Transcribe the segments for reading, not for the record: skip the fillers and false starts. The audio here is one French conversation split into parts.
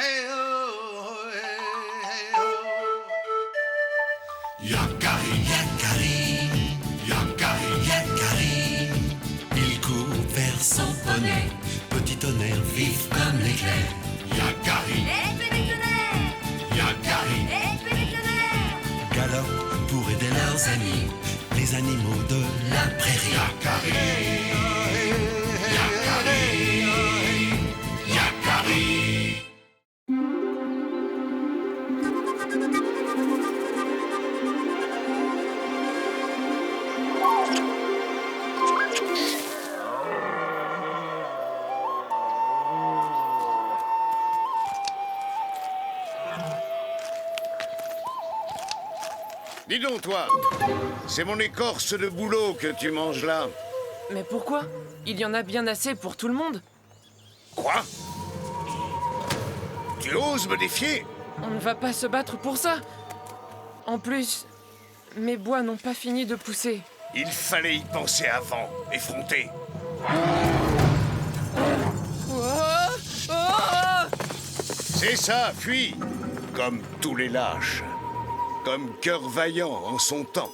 Hey oh, hey oh. Yakari, yakari, yakari, yakari. Il court vers son poney, petit tonnerre vif comme l'éclair. Yakari, yakari, galope pour aider leurs amis, les animaux de la prairie. Yakari, yakari, yakari. Dis donc, toi, c'est mon écorce de bouleau que tu manges là. Mais pourquoi? Il y en a bien assez pour tout le monde. Quoi? Tu oses me défier? On ne va pas se battre pour ça. En plus, mes bois n'ont pas fini de pousser. Il fallait y penser avant, effronter. Oh, oh. C'est ça, fuis. Comme tous les lâches. Comme Cœur Vaillant en son temps.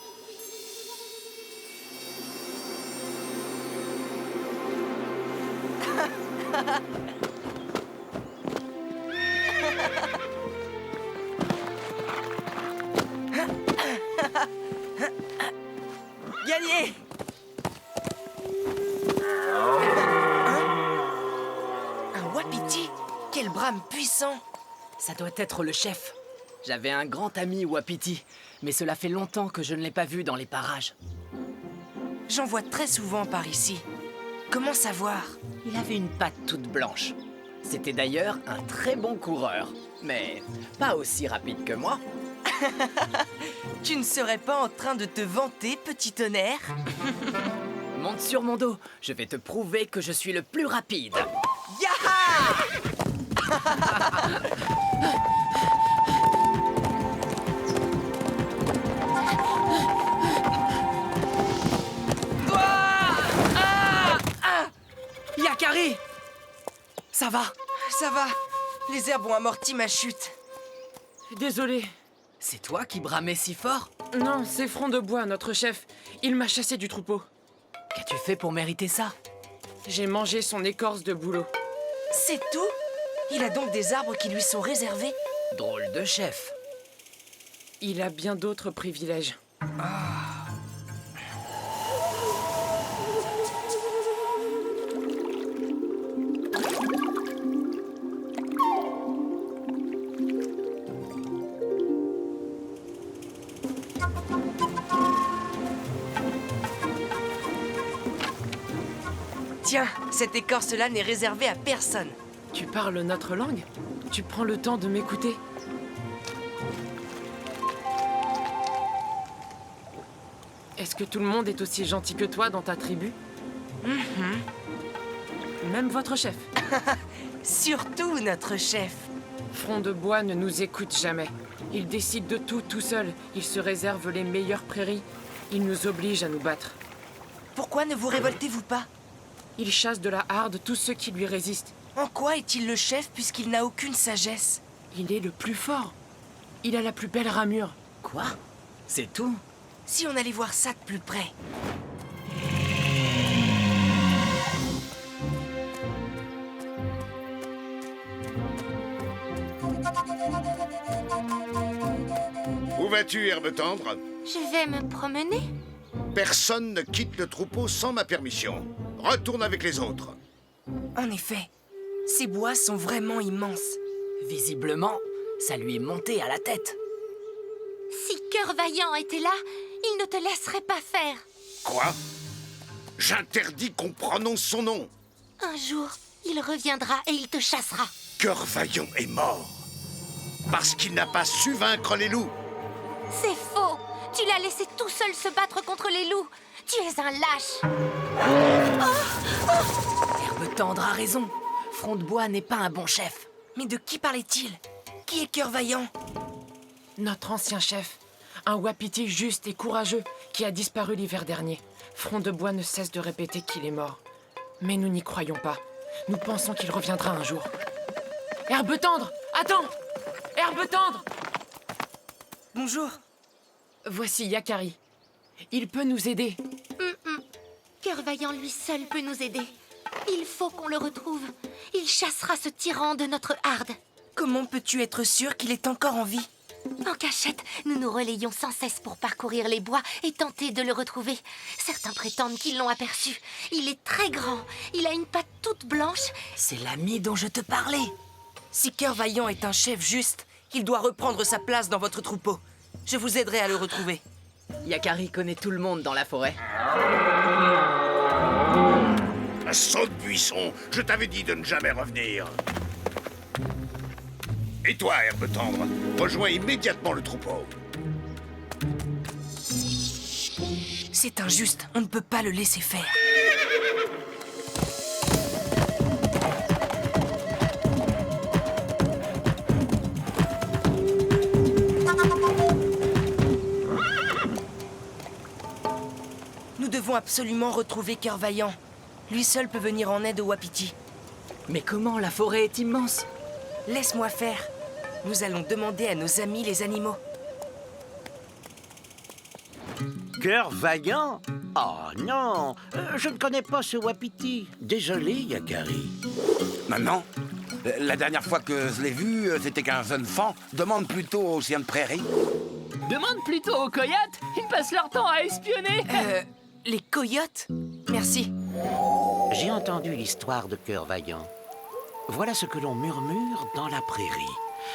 Gagné! Un wapiti? Quel brame puissant! Ça doit être le chef. J'avais un grand ami wapiti, mais cela fait longtemps que je ne l'ai pas vu dans les parages. J'en vois très souvent par ici. Comment savoir? Il avait une patte toute blanche. C'était d'ailleurs un très bon coureur, mais pas aussi rapide que moi. Tu ne serais pas en train de te vanter, petit tonnerre? Monte sur mon dos, je vais te prouver que je suis le plus rapide. Yaha! Yakari! Ça va? Ça va, les herbes ont amorti ma chute. Désolé. C'est toi qui bramais si fort? Non, c'est Front de Bois, notre chef. Il m'a chassé du troupeau. Qu'as-tu fait pour mériter ça? J'ai mangé son écorce de bouleau. C'est tout? Il a donc des arbres qui lui sont réservés? Drôle de chef. Il a bien d'autres privilèges. Tiens, cette écorce-là n'est réservée à personne. Tu parles notre langue? Tu prends le temps de m'écouter? Est-ce que tout le monde est aussi gentil que toi dans ta tribu? Même votre chef. Surtout notre chef. Front de Bois ne nous écoute jamais. Il décide de tout tout seul. Il se réserve les meilleures prairies. Il nous oblige à nous battre. Pourquoi ne vous révoltez-vous pas? Il chasse de la harde tous ceux qui lui résistent. En quoi est-il le chef puisqu'il n'a aucune sagesse? Il est le plus fort. Il a la plus belle ramure. Quoi? C'est tout? Si on allait voir ça de plus près. Où vas-tu, Herbe Tendre? Je vais me promener. Personne ne quitte le troupeau sans ma permission. Retourne avec les autres. En effet, ces bois sont vraiment immenses. Visiblement, ça lui est monté à la tête. Si Cœur Vaillant était là, il ne te laisserait pas faire. Quoi? J'interdis qu'on prononce son nom. Un jour, il reviendra et il te chassera. Cœur Vaillant est mort. Parce qu'il n'a pas su vaincre les loups. C'est faux. Tu l'as laissé tout seul se battre contre les loups. Tu es un lâche. Herbe Tendre a raison. Front de Bois n'est pas un bon chef. Mais de qui parlait-il? Qui est Cœur Vaillant? Notre ancien chef. Un wapiti juste et courageux qui a disparu l'hiver dernier. Front de Bois ne cesse de répéter qu'il est mort. Mais nous n'y croyons pas. Nous pensons qu'il reviendra un jour. Herbe Tendre, Attends! Herbe tendre! Bonjour. Voici Yakari. Il peut nous aider. Cœur Vaillant, lui seul, peut nous aider. Il faut qu'on le retrouve. Il chassera ce tyran de notre harde. Comment peux-tu être sûr qu'il est encore en vie? En cachette, nous nous relayons sans cesse pour parcourir les bois et tenter de le retrouver. Certains prétendent qu'ils l'ont aperçu. Il est très grand. Il a une patte toute blanche. C'est l'ami dont je te parlais. Si Cœur Vaillant est un chef juste, il doit reprendre sa place dans votre troupeau. Je vous aiderai à le retrouver. Yakari connaît tout le monde dans la forêt. Saute buisson, je t'avais dit de ne jamais revenir. Et toi, Herbe Tendre, rejoins immédiatement le troupeau. C'est injuste, on ne peut pas le laisser faire. Nous devons absolument retrouver Cœur Vaillant. Lui seul peut venir en aide aux wapitis. Mais comment? La forêt est immense. Laisse-moi faire. Nous allons demander à nos amis les animaux. Cœur Vaillant? Oh non, je ne connais pas ce wapiti. Désolé, Yakari. Maintenant, la dernière fois que je l'ai vu, c'était qu'un jeune fan. Demande plutôt aux chiens de prairie. Demande plutôt aux coyotes. Ils passent leur temps à espionner. Les coyotes? Merci. J'ai entendu l'histoire de Cœur Vaillant. Voilà ce que l'on murmure dans la prairie.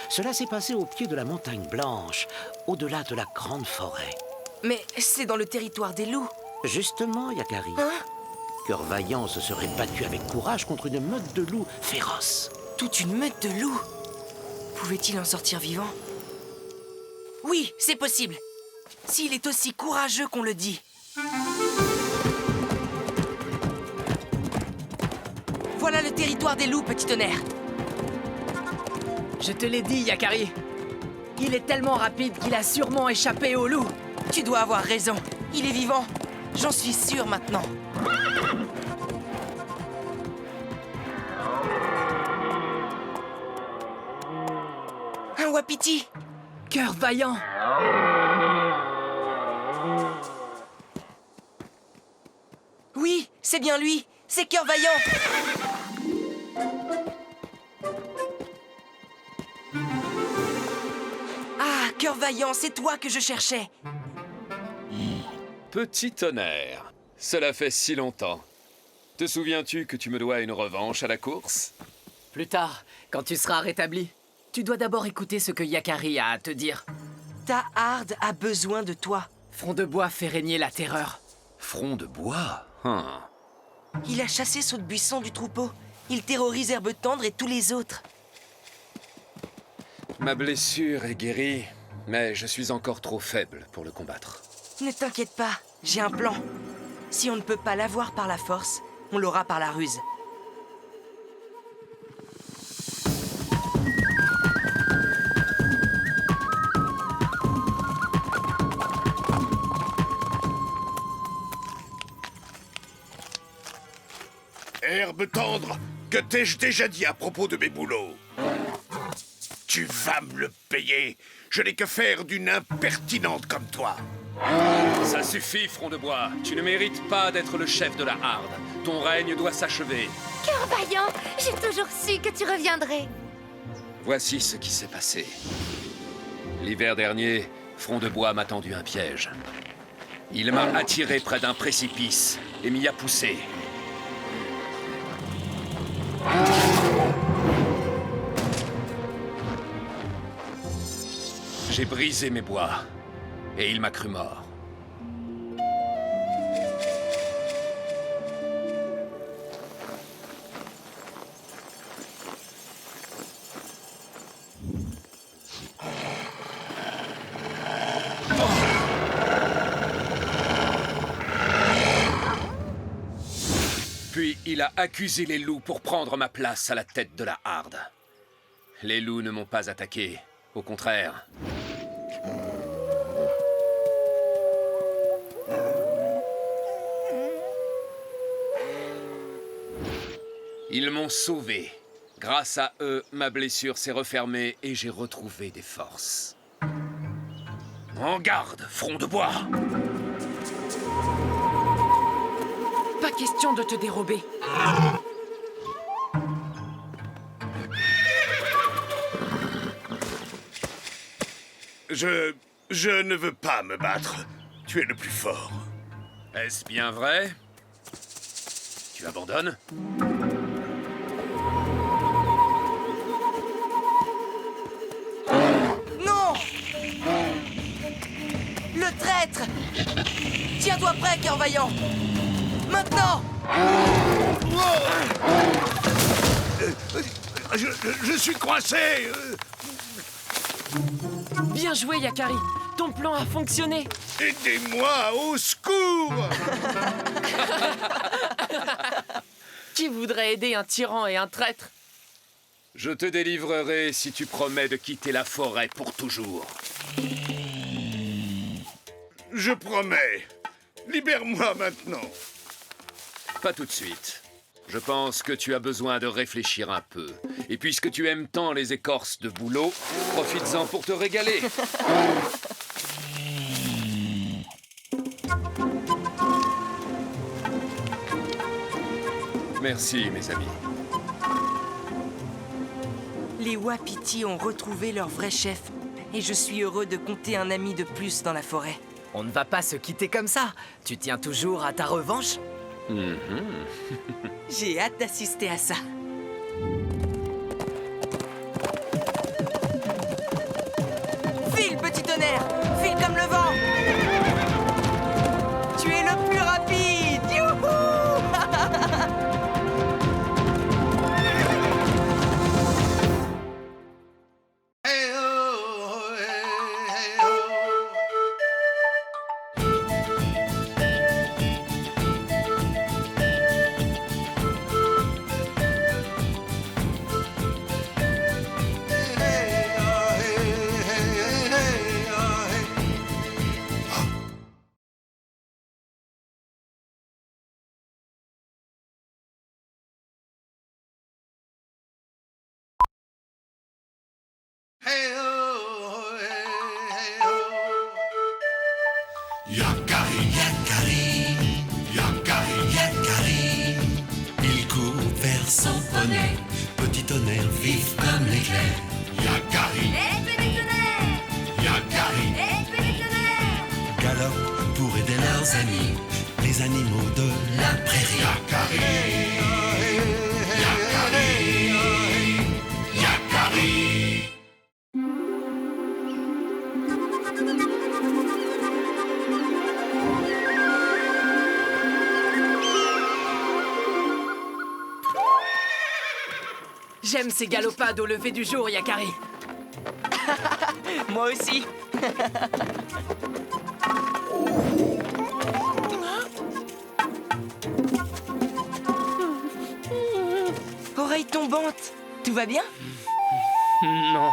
Cela s'est passé au pied de la montagne blanche, au-delà de la grande forêt. Mais c'est dans le territoire des loups. Justement, Yakari. Hein? Cœur Vaillant se serait battu avec courage contre une meute de loups féroces. Toute une meute de loups. Pouvait-il en sortir vivant? Oui, c'est possible. S'il est aussi courageux qu'on le dit. Voilà le territoire des loups, petit tonnerre. Je te l'ai dit, Yakari. Il est tellement rapide qu'il a sûrement échappé aux loups. Tu dois avoir raison. Il est vivant. J'en suis sûr maintenant. Un wapiti. Cœur Vaillant. Oui, c'est bien lui. C'est Cœur Vaillant. Ah, Cœur Vaillant, c'est toi que je cherchais. Petit tonnerre, cela fait si longtemps. Te souviens-tu que tu me dois une revanche à la course? Plus tard, quand tu seras rétabli, tu dois d'abord écouter ce que Yakari a à te dire. Ta harde a besoin de toi. Front de bois fait régner la terreur. Front de bois? Il a chassé Saute Buisson du troupeau. Il terrorise Herbe Tendre et tous les autres. Ma blessure est guérie, mais je suis encore trop faible pour le combattre. Ne t'inquiète pas, j'ai un plan. Si on ne peut pas l'avoir par la force, on l'aura par la ruse. Herbe Tendre, que t'ai-je déjà dit à propos de mes boulots? Tu vas me le payer. Je n'ai que faire d'une impertinente comme toi. Ça suffit, Front de bois. Tu ne mérites pas d'être le chef de la harde. Ton règne doit s'achever. Cœur Vaillant, j'ai toujours su que tu reviendrais. Voici ce qui s'est passé. L'hiver dernier, Front de bois m'a tendu un piège. Il m'a attiré près d'un précipice et m'y a poussé. J'ai brisé mes bois et il m'a cru mort. Puis il a accusé les loups pour prendre ma place à la tête de la harde. Les loups ne m'ont pas attaqué, au contraire. Ils m'ont sauvé, Grâce à eux, ma blessure s'est refermée et j'ai retrouvé des forces. En garde, front de bois! Pas question de te dérober. Je ne veux pas me battre. Tu es le plus fort. Est-ce bien vrai? Tu abandonnes? Non! Le traître! Tiens-toi prêt, cœur vaillant! Maintenant! Je suis coincé. Bien joué, Yakari. Ton plan a fonctionné. Aidez-moi, au secours! Qui voudrait aider un tyran et un traître? Je te délivrerai si tu promets de quitter la forêt pour toujours. Je promets. Libère-moi maintenant. Pas tout de suite. Je pense que tu as besoin de réfléchir un peu. Et puisque tu aimes tant les écorces de bouleau, profites-en pour te régaler. Merci, mes amis. Les wapitis ont retrouvé leur vrai chef. Et je suis heureux de compter un ami de plus dans la forêt. On ne va pas se quitter comme ça. Tu tiens toujours à ta revanche? J'ai hâte d'assister à ça. File, petit tonnerre! File comme le vent! Tu es le plus rapide! Youhou! Yakari, Yakari, Yakari, Yakari. Il court vers son poney, petit tonnerre vif comme l'éclair. Yakari, Yakari, galope pour aider leurs amis, les animaux de la prairie. Yakari, Yakari, Yakari. J'aime ces galopades au lever du jour, Yakari. Moi aussi. Oreille tombante, tout va bien? Non.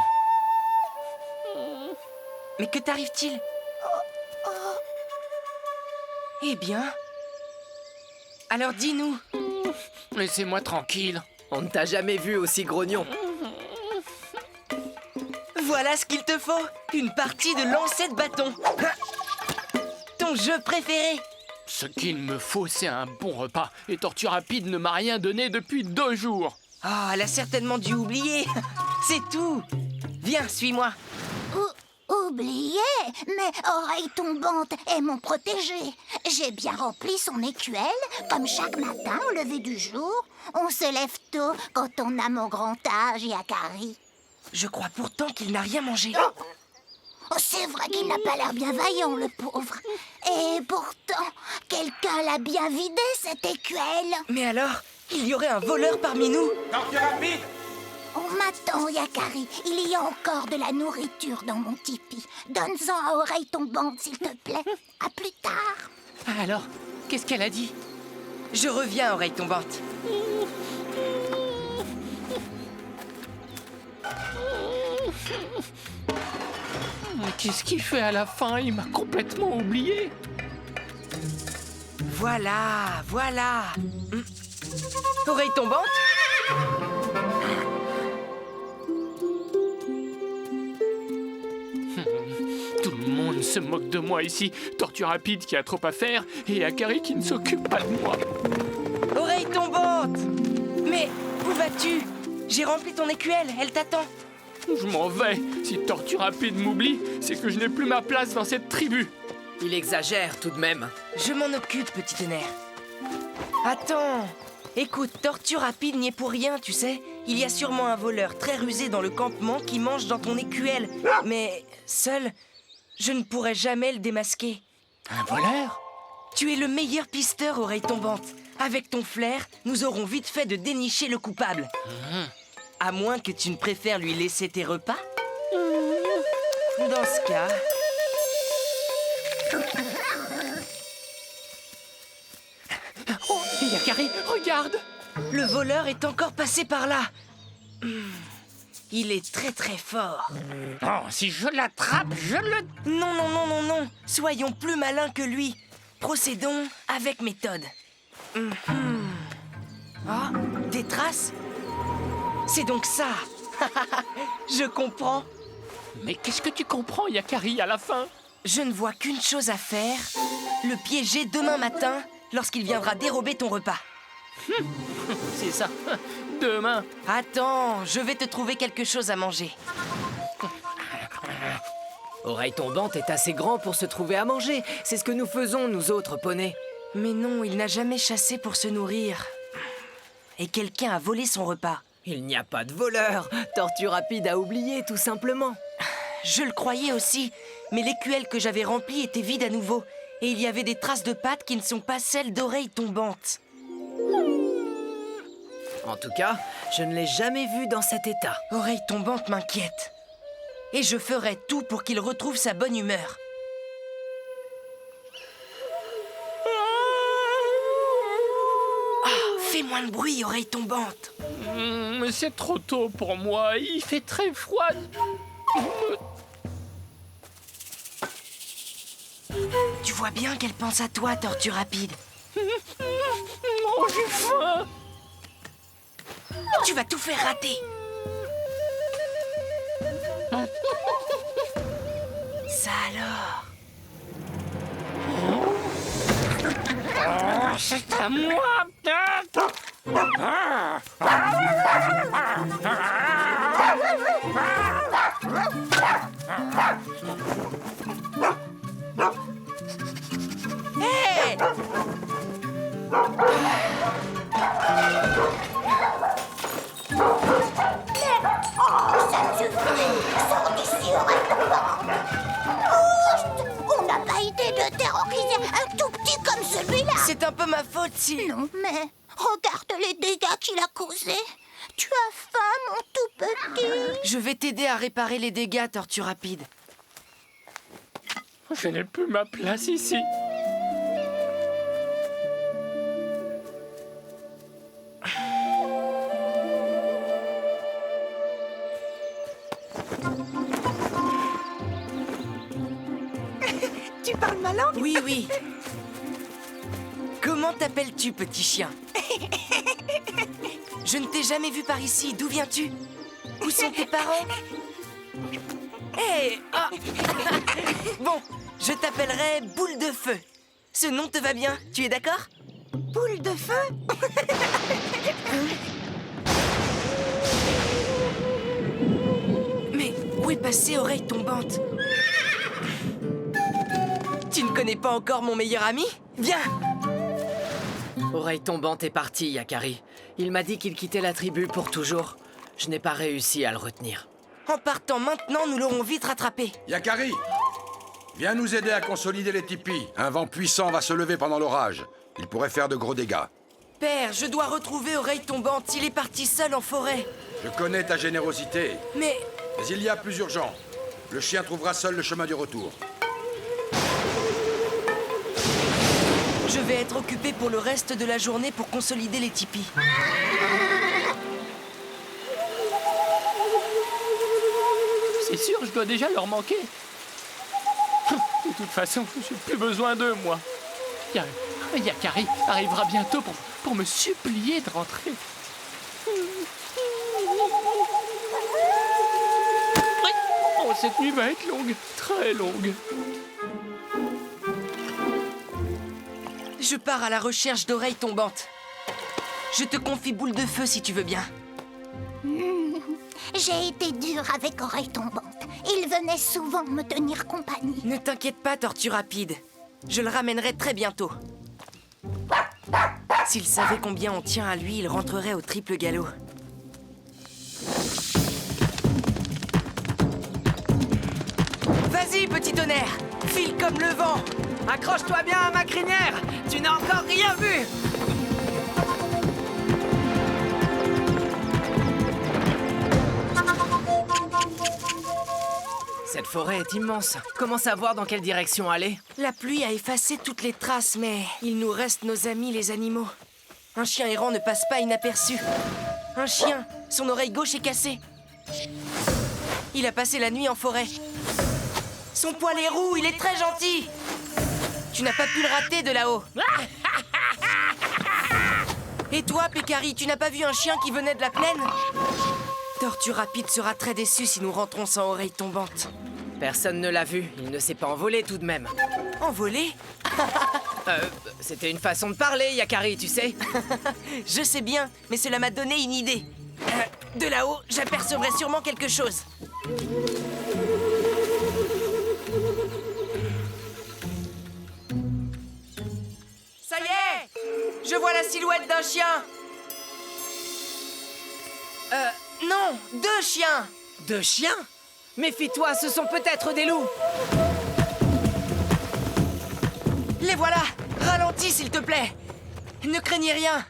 Mais que t'arrive-t-il? Eh bien... Alors dis-nous. Laissez-moi tranquille. On ne t'a jamais vu aussi grognon. Voilà ce qu'il te faut. Une partie de lancer de bâton. Ton jeu préféré. Ce qu'il me faut, c'est un bon repas. Et Tortue Rapide ne m'a rien donné depuis 2 jours. Ah, elle a certainement dû oublier. C'est tout. Viens, suis-moi. Oublié? Mais Oreille Tombante est mon protégé. J'ai bien rempli son écuelle, comme chaque matin au lever du jour. On se lève tôt quand on a mon grand âge, Yakari. Je crois pourtant qu'il n'a rien mangé. Oh, c'est vrai qu'il n'a pas l'air bien vaillant, le pauvre. Et pourtant, quelqu'un l'a bien vidé, cette écuelle. Mais alors, il y aurait un voleur parmi nous. Tortue Rapide! On m'attend, Yakari. Il y a encore de la nourriture dans mon tipi. Donne-en à Oreille Tombante, s'il te plaît. À plus tard. Alors, qu'est-ce qu'elle a dit? Je reviens, Oreille Tombante. Mais qu'est-ce qu'il fait à la fin? Il m'a complètement oublié. Voilà, voilà. Oreille Tombante? se moque de moi ici. Tortue Rapide qui a trop à faire et Akari qui ne s'occupe pas de moi. Oreille tombante! Mais où vas-tu? J'ai rempli ton écuelle, elle t'attend. Je m'en vais. Si Tortue Rapide m'oublie, c'est que je n'ai plus ma place dans cette tribu. Il exagère tout de même. Je m'en occupe, petit tonnerre. Attends. Écoute, Tortue Rapide n'y est pour rien, tu sais. Il y a sûrement un voleur très rusé dans le campement qui mange dans ton écuelle. Mais seul, je ne pourrai jamais le démasquer. Un voleur? Tu es le meilleur pisteur, Oreille tombante. Avec ton flair, nous aurons vite fait de dénicher le coupable. À moins que tu ne préfères lui laisser tes repas. Dans ce cas... Oh, Yakari, regarde! Le voleur est encore passé par là. Il est très très fort. Oh, si je l'attrape, je le... Non, non, non, non, non. Soyons plus malins que lui. Procédons avec méthode. Ah, des traces? C'est donc ça. Je comprends. Mais qu'est-ce que tu comprends, Yakari, à la fin? Je ne vois qu'une chose à faire. Le piéger demain matin lorsqu'il viendra dérober ton repas. C'est ça. Demain. Attends, je vais te trouver quelque chose à manger. Oreille Tombante est assez grand pour se trouver à manger. C'est ce que nous faisons, nous autres poneys. Mais non, il n'a jamais chassé pour se nourrir. Et quelqu'un a volé son repas. Il n'y a pas de voleur. Tortue Rapide a oublié, tout simplement. Je le croyais aussi, mais l'écuelle que j'avais remplie était vide à nouveau. Et il y avait des traces de pattes qui ne sont pas celles d'Oreille Tombante. En tout cas, je ne l'ai jamais vu dans cet état. Oreille Tombante m'inquiète. Et je ferai tout pour qu'il retrouve sa bonne humeur. Ah, fais moins de bruit, Oreille Tombante. Mais c'est trop tôt pour moi. Il fait très froid. Tu vois bien qu'elle pense à toi, Tortue Rapide. Oh, j'ai faim. Tu vas tout faire rater. Ça alors? Oh, c'est à moi. Hé! Ça suffit. Sors d'ici, Oreille Tombante. Oust! On n'a pas idée de terroriser un tout petit comme celui-là. C'est un peu ma faute si... Non, mais regarde les dégâts qu'il a causés. Tu as faim, mon tout petit. Je vais t'aider à réparer les dégâts, Tortue Rapide. Je n'ai plus ma place ici. Tu parles ma langue? Oui, oui. Comment t'appelles-tu, petit chien? Je ne t'ai jamais vu par ici. D'où viens-tu? Où sont tes parents? Hé! Ah. Bon, je t'appellerai Boule de Feu. Ce nom te va bien, tu es d'accord? Boule de feu? Mais où est passée Oreille Tombante? Tu ne connais pas encore mon meilleur ami? Viens! Oreille Tombante est parti, Yakari. Il m'a dit qu'il quittait la tribu pour toujours. Je n'ai pas réussi à le retenir. En partant maintenant, nous l'aurons vite rattrapé. Yakari, viens nous aider à consolider les tipis. Un vent puissant va se lever pendant l'orage. Il pourrait faire de gros dégâts. Père, je dois retrouver Oreille Tombante. Il est parti seul en forêt. Je connais ta générosité, Mais mais il y a plus urgent. Le chien trouvera seul le chemin du retour. je vais être occupé pour le reste de la journée pour consolider les tipis. C'est sûr, je dois déjà leur manquer. De toute façon, j'ai plus besoin d'eux, moi. Yakari arrivera bientôt pour me supplier de rentrer. Oh, cette nuit va être longue, très longue. Je pars à la recherche d'oreilles tombantes. Je te confie Boule de Feu si tu veux bien. J'ai été dure avec Oreille Tombante. Il venait souvent me tenir compagnie. Ne t'inquiète pas, Tortue Rapide. Je le ramènerai très bientôt. S'il savait combien on tient à lui, il rentrerait au triple galop. Vas-y, petit tonnerre! File comme le vent! Accroche-toi bien à ma crinière. Tu n'as encore rien vu. Cette forêt est immense. Comment savoir dans quelle direction aller? La pluie a effacé toutes les traces, mais il nous reste nos amis les animaux. Un chien errant ne passe pas inaperçu. Un chien, son oreille gauche est cassée. Il a passé la nuit en forêt. Son poil est roux, il est très gentil. Tu n'as pas pu le rater de là-haut. Et toi, Pécari, tu n'as pas vu un chien qui venait de la plaine? Tortue Rapide sera très déçu si nous rentrons sans Oreille Tombante. Personne ne l'a vu. Il ne s'est pas envolé tout de même. Envolé? C'était une façon de parler, Yakari, tu sais. Je sais bien, mais cela m'a donné une idée. De là-haut, j'apercevrai sûrement quelque chose. Ça y est! Je vois la silhouette d'un chien. Non, deux chiens. Deux chiens? Méfie-toi, ce sont peut-être des loups. Les voilà. Ralentis, s'il te plaît. Ne craignez rien.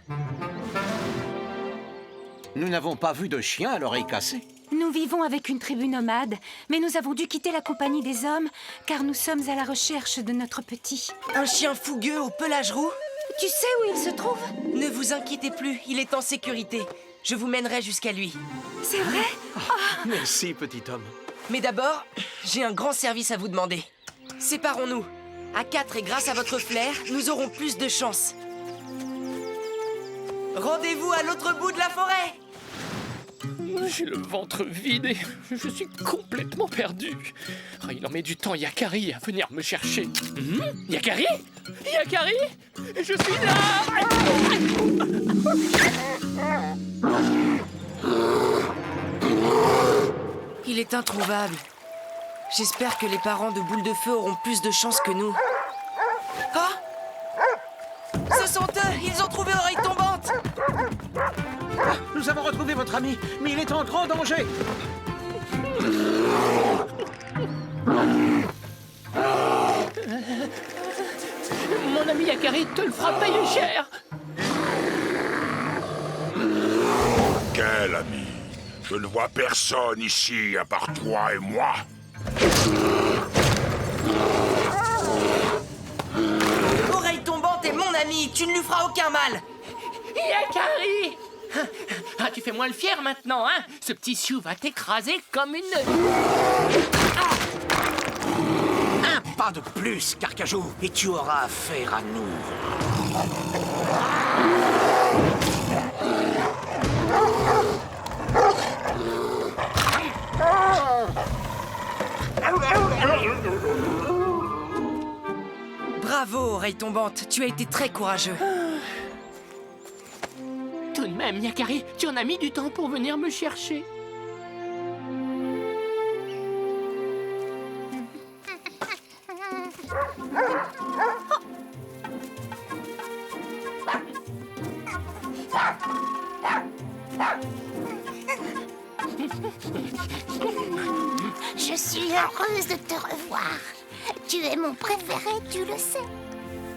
Nous n'avons pas vu de chien à l'oreille cassée. Nous vivons avec une tribu nomade, mais nous avons dû quitter la compagnie des hommes, car nous sommes à la recherche de notre petit. Un chien fougueux au pelage roux? Tu sais où il se trouve? Ne vous inquiétez plus, il est en sécurité. Je vous mènerai jusqu'à lui. C'est vrai? Merci, petit homme. Mais d'abord, j'ai un grand service à vous demander. Séparons-nous. À 4 et grâce à votre flair, nous aurons plus de chance. Rendez-vous à l'autre bout de la forêt. J'ai le ventre vide et je suis complètement perdu. Ah, il en met du temps, Yakari, à venir me chercher. Yakari? Yakari? Je suis là! Il est introuvable. J'espère que les parents de Boule de Feu auront plus de chance que nous. Oh! Ce sont eux! Ils ont trouvé Oreille Tombante! Nous avons retrouvé votre ami, mais il est en grand danger. Mon ami Yakari te le fera payer cher! Quel ami? Je ne vois personne ici à part toi et moi. Oreille Tombante est mon ami! Tu ne lui feras aucun mal! Yakari! Ah, tu fais moins le fier maintenant, hein? Ce petit sioux va t'écraser comme une... Un pas de plus, Carcajou, et tu auras affaire à nous. Bravo, Oreille Tombante, tu as été très courageux. Tout de même, Yakari, tu en as mis du temps pour venir me chercher. Je suis heureuse de te revoir. Tu es mon préféré, tu le sais.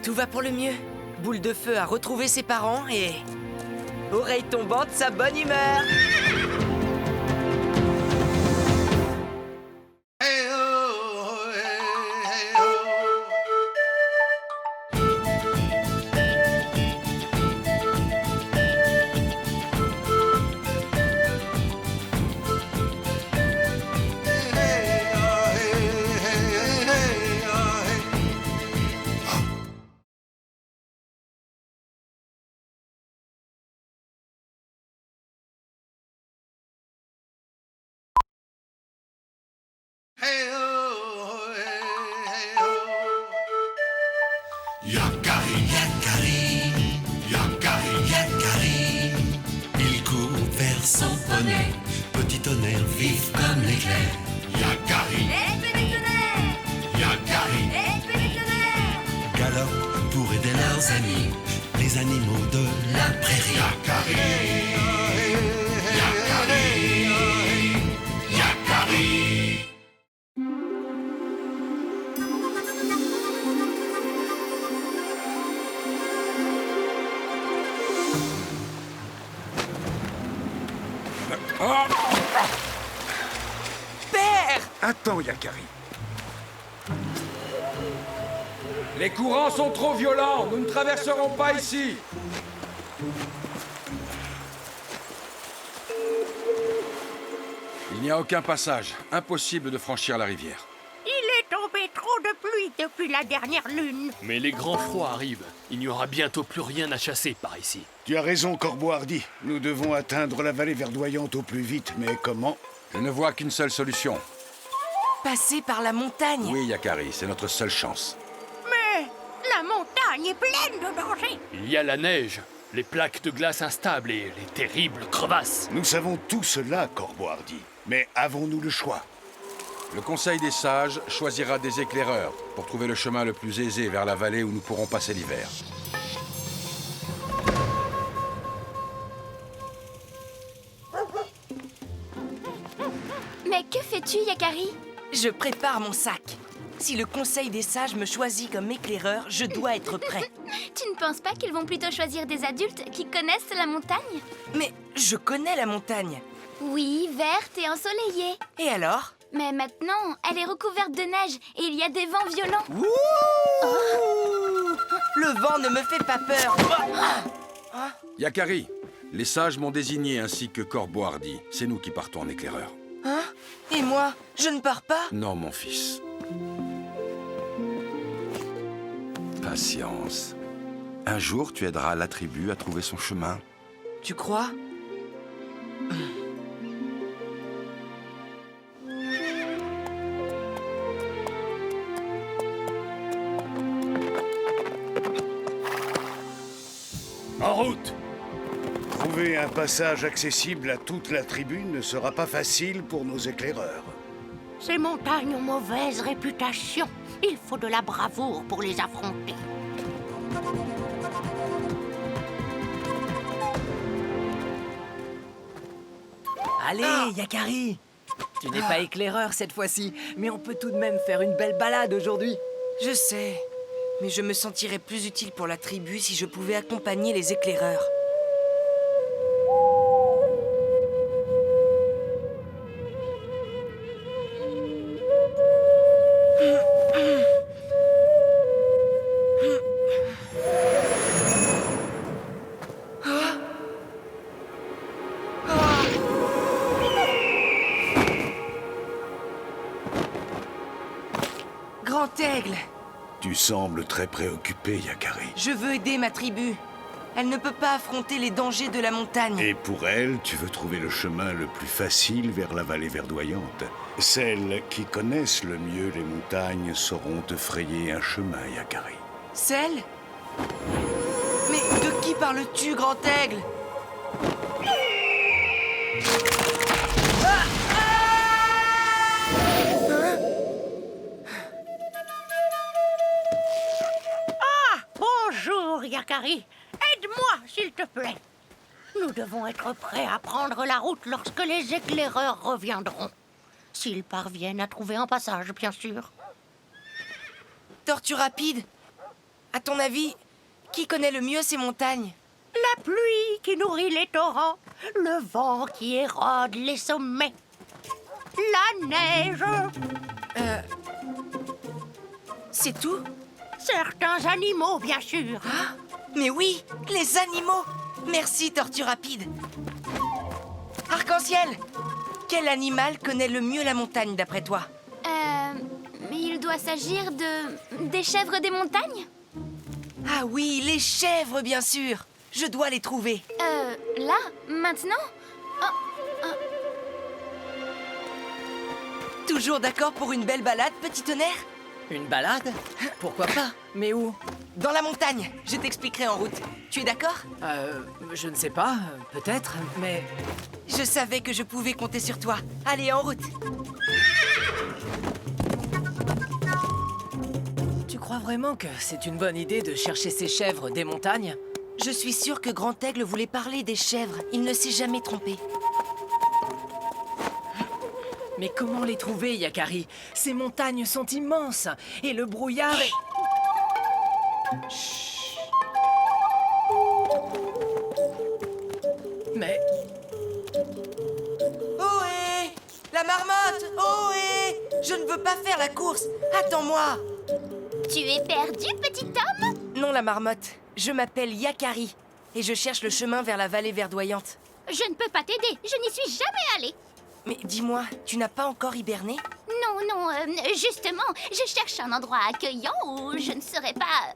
Tout va pour le mieux. Boule de Feu a retrouvé ses parents et... Oreille Tombante, sa bonne humeur. Yakari, Yakari, Yakari, Yakari. Il court vers son poney, petit tonnerre vif comme l'éclair. Yakari, Yakari, galope pour aider leurs amis, les animaux de la prairie. Yakari, Yakari, Yakari. Père! Attends, Yakari. Les courants sont trop violents, nous ne traverserons pas ici. Il n'y a aucun passage. Impossible de franchir la rivière. Il est tombé trop de pluie depuis la dernière lune. Mais les grands froids arrivent. Il n'y aura bientôt plus rien à chasser par ici. Tu as raison, Corbeau Hardy. Nous devons atteindre la vallée verdoyante au plus vite, mais comment? Je ne vois qu'une seule solution. Passer par la montagne. Oui, Yakari, c'est notre seule chance. Mais la montagne est pleine de dangers. Il y a la neige, les plaques de glace instables et les terribles crevasses. Nous savons tout cela, Corbeau Hardy. Mais avons-nous le choix? Le Conseil des Sages choisira des éclaireurs pour trouver le chemin le plus aisé vers la vallée où nous pourrons passer l'hiver. Mais que fais-tu, Yakari? Je prépare mon sac. Si le Conseil des Sages me choisit comme éclaireur, je dois être prêt. Tu ne penses pas qu'ils vont plutôt choisir des adultes qui connaissent la montagne? Mais je connais la montagne. Oui, verte et ensoleillée. Et alors? Mais maintenant, elle est recouverte de neige et il y a des vents violents. Le vent ne me fait pas peur. Yakari, les Sages m'ont désigné ainsi que Corbeau Hardy. C'est nous qui partons en éclaireur. Hein? Et moi, je ne pars pas? Non, mon fils. Patience. Un jour, tu aideras la tribu à trouver son chemin. Tu crois? En route! Trouver un passage accessible à toute la tribu ne sera pas facile pour nos éclaireurs. Ces montagnes ont mauvaise réputation. Il faut de la bravoure pour les affronter. Allez, Yakari! Tu n'es pas éclaireur cette fois-ci, mais on peut tout de même faire une belle balade aujourd'hui. Je sais, mais je me sentirais plus utile pour la tribu si je pouvais accompagner les éclaireurs. Grand Aigle! Tu sembles très préoccupé, Yakari. Je veux aider ma tribu. Elle ne peut pas affronter les dangers de la montagne. Et pour elle, tu veux trouver le chemin le plus facile vers la vallée verdoyante. Celles qui connaissent le mieux les montagnes sauront te frayer un chemin, Yakari. Celle? Mais de qui parles-tu, Grand Aigle? Bonjour, Yakari. Aide-moi, s'il te plaît. Nous devons être prêts à prendre la route lorsque les éclaireurs reviendront. S'ils parviennent à trouver un passage, bien sûr. Tortue Rapide, à ton avis, qui connaît le mieux ces montagnes? La pluie qui nourrit les torrents, le vent qui érode les sommets, la neige. C'est tout? Certains animaux, bien sûr. Ah, mais oui, les animaux! Merci, Tortue Rapide. Arc-en-ciel, quel animal connaît le mieux la montagne, d'après toi? Mais il doit s'agir des chèvres des montagnes? Ah oui, les chèvres, bien sûr. Je dois les trouver. Là? Maintenant? Toujours d'accord pour une belle balade, petit tonnerre? Une balade? Pourquoi pas? Mais où? Dans la montagne. Je t'expliquerai en route. Tu es d'accord? Je ne sais pas, peut-être, mais... Je savais que je pouvais compter sur toi. Allez, en route. Tu crois vraiment que c'est une bonne idée de chercher ces chèvres des montagnes? Je suis sûre que Grand Aigle voulait parler des chèvres. Il ne s'est jamais trompé. Mais comment les trouver, Yakari? Ces montagnes sont immenses et le brouillard est... Chut. Mais... Ohé! La marmotte! Ohé! Je ne veux pas faire la course. Attends-moi. Tu es perdu, petit homme? Non, la marmotte. Je m'appelle Yakari et je cherche le chemin vers la vallée verdoyante. Je ne peux pas t'aider, je n'y suis jamais allée. Mais dis-moi, tu n'as pas encore hiberné? Non, justement, je cherche un endroit accueillant où je ne serai pas...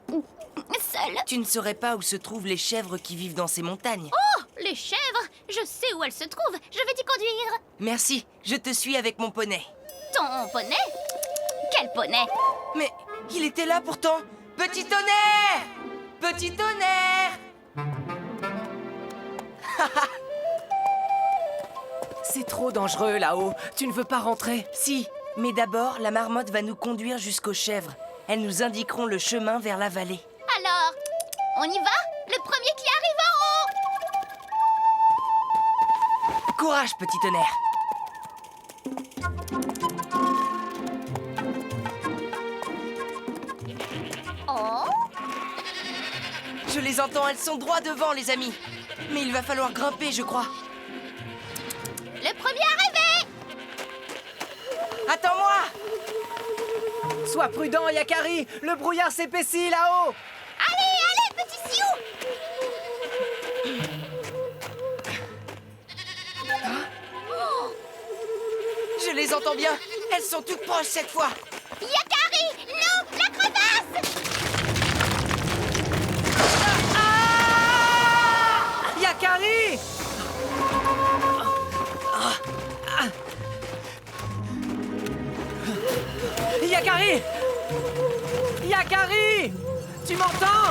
seule. Tu ne saurais pas où se trouvent les chèvres qui vivent dans ces montagnes. Oh, les chèvres! Je sais où elles se trouvent, je vais t'y conduire. Merci, je te suis avec mon poney. Ton poney? Quel poney? Mais il était là pourtant. Petit tonnerre! Petit tonnerre! C'est trop dangereux là-haut. Tu ne veux pas rentrer? Si, mais d'abord, la marmotte va nous conduire jusqu'aux chèvres. Elles nous indiqueront le chemin vers la vallée. Alors, on y va? Le premier qui arrive en haut! Courage, petit tonnerre! Oh? Je les entends, elles sont droit devant, les amis. Mais il va falloir grimper, je crois. Le premier arrivé! Attends-moi! Sois prudent, Yakari! Le brouillard s'épaissit là-haut! Allez, petit sioux! Je les entends bien. Elles sont toutes proches cette fois. Yakari! Non! La crevasse! Yakari! Yakari! Yakari! Tu m'entends?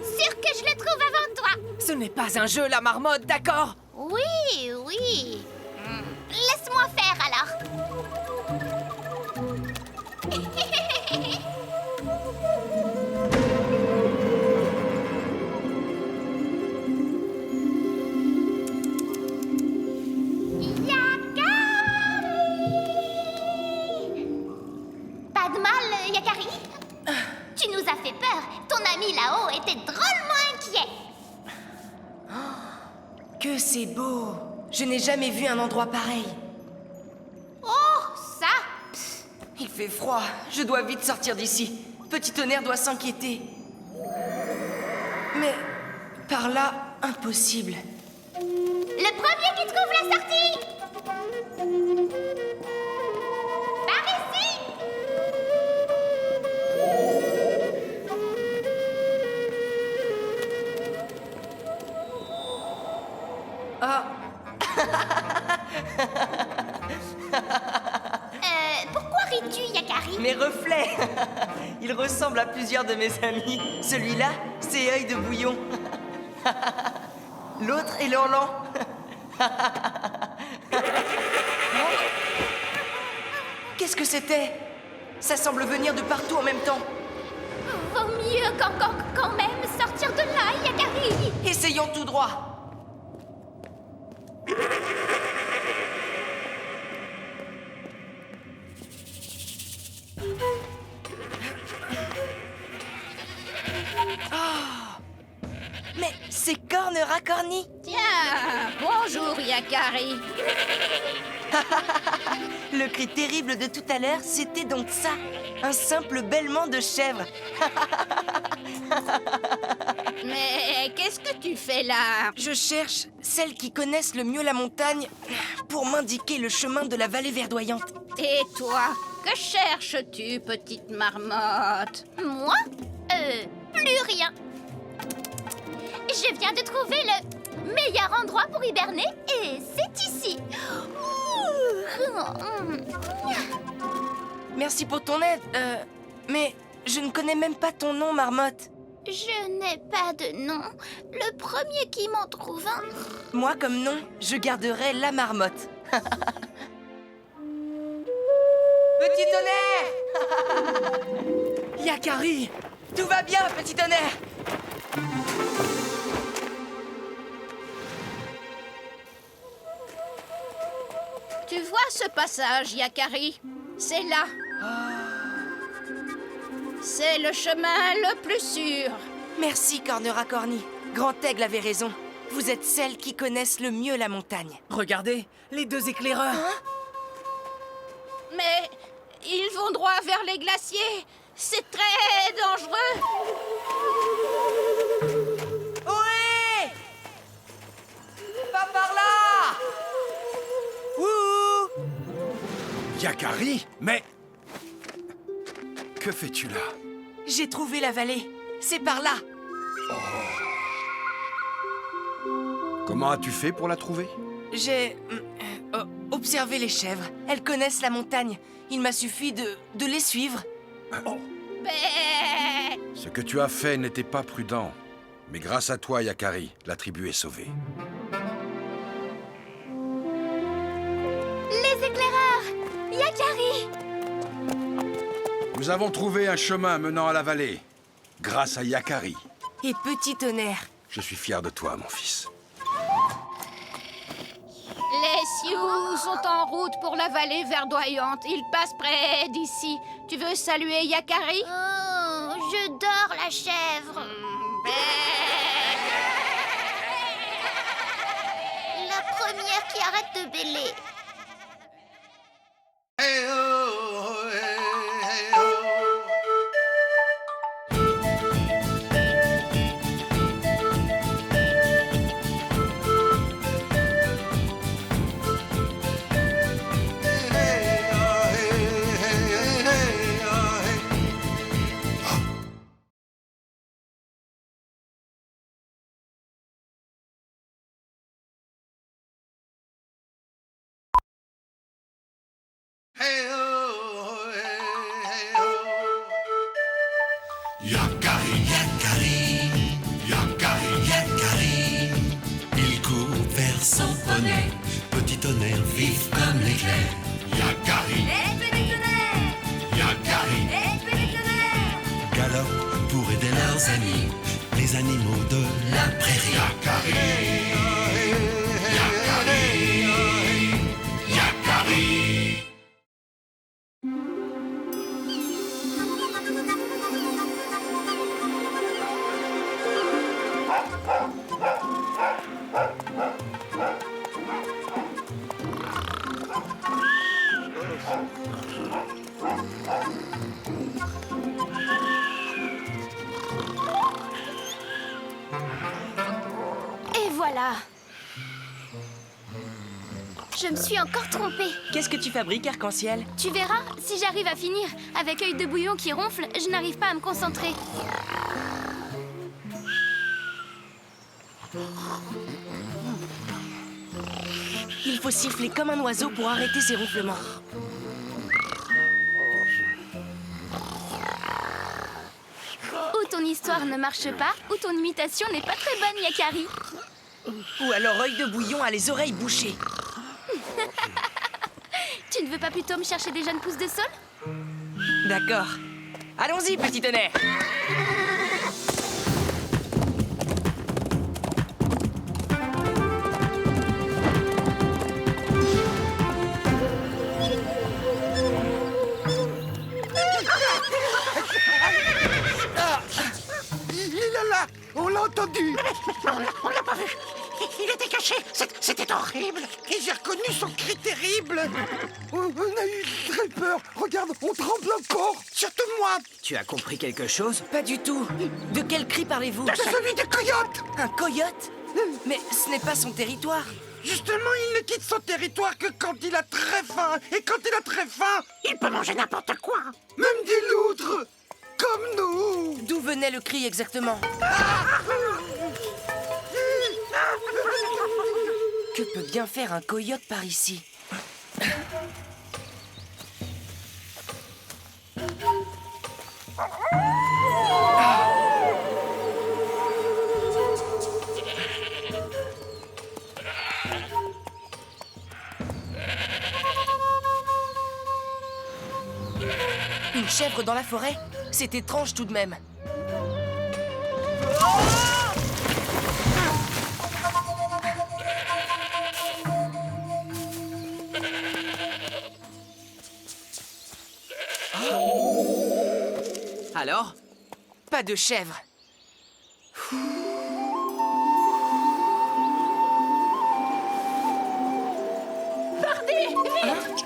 Sûr que je le trouve avant toi! Ce n'est pas un jeu, la marmotte, d'accord? Oui. Laisse-moi faire alors. Pas de mal, Yakari? Tu nous as fait peur. Ton ami là-haut était drôlement inquiet. Que c'est beau. Je n'ai jamais vu un endroit pareil. Oh, ça! Il fait froid. Je dois vite sortir d'ici. Petit tonnerre doit s'inquiéter. Mais par là, impossible. Le premier qui trouve la sortie! Par ici! Ah. Pourquoi ris-tu, Yakari? Mes reflets. Ils ressemblent à plusieurs de mes amis. Celui-là, c'est œil de bouillon. L'autre est Lanlan. Qu'est-ce que c'était? Ça semble venir de partout en même temps. Vaut mieux quand même sortir de là, Yakari. Essayons tout droit. Oh. Mais c'est cornes racorni. Tiens, bonjour Yakari. Le cri terrible de tout à l'heure, c'était donc ça. Un simple bêlement de chèvre. Mais qu'est-ce que tu fais là? Je cherche celles qui connaissent le mieux la montagne pour m'indiquer le chemin de la vallée verdoyante. Et toi, que cherches-tu, petite marmotte? Moi? Plus rien. Je viens de trouver le meilleur endroit pour hiberner et c'est ici. Merci pour ton aide. Mais je ne connais même pas ton nom, Marmotte. Je n'ai pas de nom. Le premier qui m'en trouve un. Moi, comme nom, je garderai la Marmotte. Petit tonnerre! Yakari! Tout va bien, petit tonnerre! Tu vois ce passage, Yakari? C'est là. C'est le chemin le plus sûr. Merci, Cornera Corny. Grand Aigle avait raison. Vous êtes celles qui connaissent le mieux la montagne. Regardez, les deux éclaireurs. Mais ils vont droit vers les glaciers. C'est très dangereux. Ohé! Pas par là! Ouh! Yakari? Mais... Que fais-tu là? J'ai trouvé la vallée. C'est par là. Comment as-tu fait pour la trouver? J'ai observé les chèvres. Elles connaissent la montagne. Il m'a suffi de les suivre. Ce que tu as fait n'était pas prudent. Mais grâce à toi, Yakari, la tribu est sauvée. Les éclaireurs! Yakari! Nous avons trouvé un chemin menant à la vallée. Grâce à Yakari. Et petit tonnerre. Je suis fier de toi, mon fils. Les Sioux sont en route pour la vallée verdoyante. Ils passent près d'ici. Tu veux saluer Yakari? Oh, je dors la chèvre. La première qui arrête de bêler. Yakari, Yakari, Yakari, Yakari. Il court vers son poney, petit tonnerre vif comme l'éclair. Yakari, Yakari, galope pour aider leurs amis, les animaux de la prairie. Yakari, Yakari, Yakari. Et voilà. Je me suis encore trompée. Qu'est-ce que tu fabriques, Arc-en-Ciel? Tu verras, si j'arrive à finir avec œil de bouillon qui ronfle, je n'arrive pas à me concentrer. Il faut siffler comme un oiseau pour arrêter ses ronflements. Ou ton histoire ne marche pas, ou ton imitation n'est pas très bonne, Yakari. Ou alors œil de bouillon a les oreilles bouchées. Tu ne veux pas plutôt me chercher des jeunes pousses de sol? D'accord. Allons-y, petit tonnerre. Il est là! On l'a entendu! On l'a pas vu. Il était caché. C'était horrible. Et j'ai reconnu son cri terrible! On a eu très peur! Regarde, on tremble encore! Surtout moi! Tu as compris quelque chose? Pas du tout. De quel cri parlez-vous? De celui des coyotes! Un coyote? Mais ce n'est pas son territoire. Justement, il ne quitte son territoire que quand il a très faim! Et quand il a très faim, Il peut manger n'importe quoi. même des loutres! Comme nous! D'où venait le cri exactement? Que peut bien faire un coyote par ici? Une chèvre dans la forêt? C'est étrange tout de même. Alors? Pas de chèvre. Partez, vite!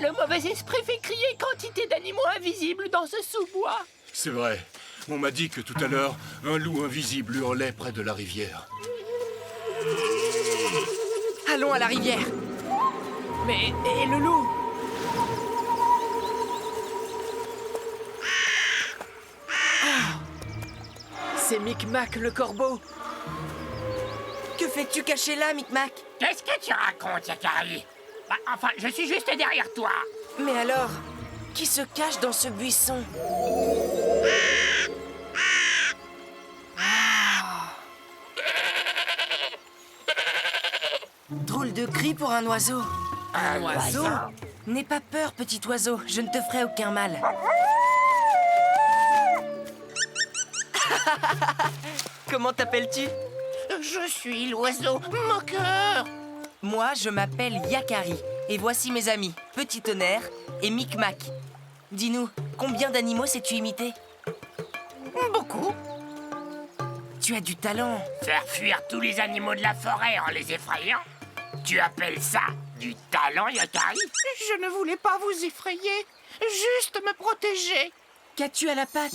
Le mauvais esprit fait crier quantité d'animaux invisibles dans ce sous-bois. C'est vrai. On m'a dit que tout à l'heure, un loup invisible hurlait près de la rivière. Allons à la rivière. Mais et le loup? C'est Micmac le corbeau. Que fais-tu caché là, Micmac? Qu'est-ce que tu racontes, Yakari? Enfin, je suis juste derrière toi. Mais alors, qui se cache dans ce buisson? Drôle de cri pour un oiseau. Un oiseau? N'aie pas peur, petit oiseau, je ne te ferai aucun mal. Comment t'appelles-tu? Je suis l'oiseau moqueur. Moi, je m'appelle Yakari. Et voici mes amis, Petit Tonnerre et Micmac. Dis-nous, combien d'animaux sais-tu imiter? Beaucoup. Tu as du talent. Faire fuir tous les animaux de la forêt en les effrayant? Tu appelles ça du talent, Yakari? Je ne voulais pas vous effrayer, juste me protéger. Qu'as-tu à la patte?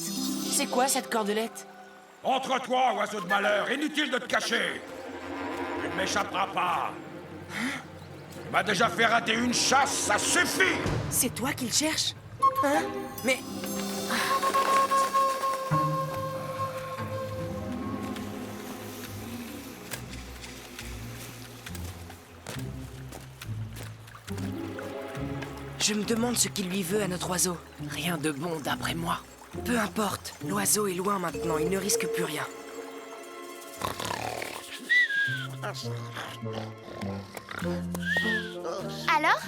C'est quoi cette cordelette? Entre-toi, oiseau de malheur, inutile de te cacher. Tu ne m'échapperas pas. Tu m'as déjà fait rater une chasse, ça suffit. C'est toi qui le cherches? Hein? Mais... Je me demande ce qu'il lui veut à notre oiseau. Rien de bon d'après moi. Peu importe, l'oiseau est loin maintenant, il ne risque plus rien. Alors?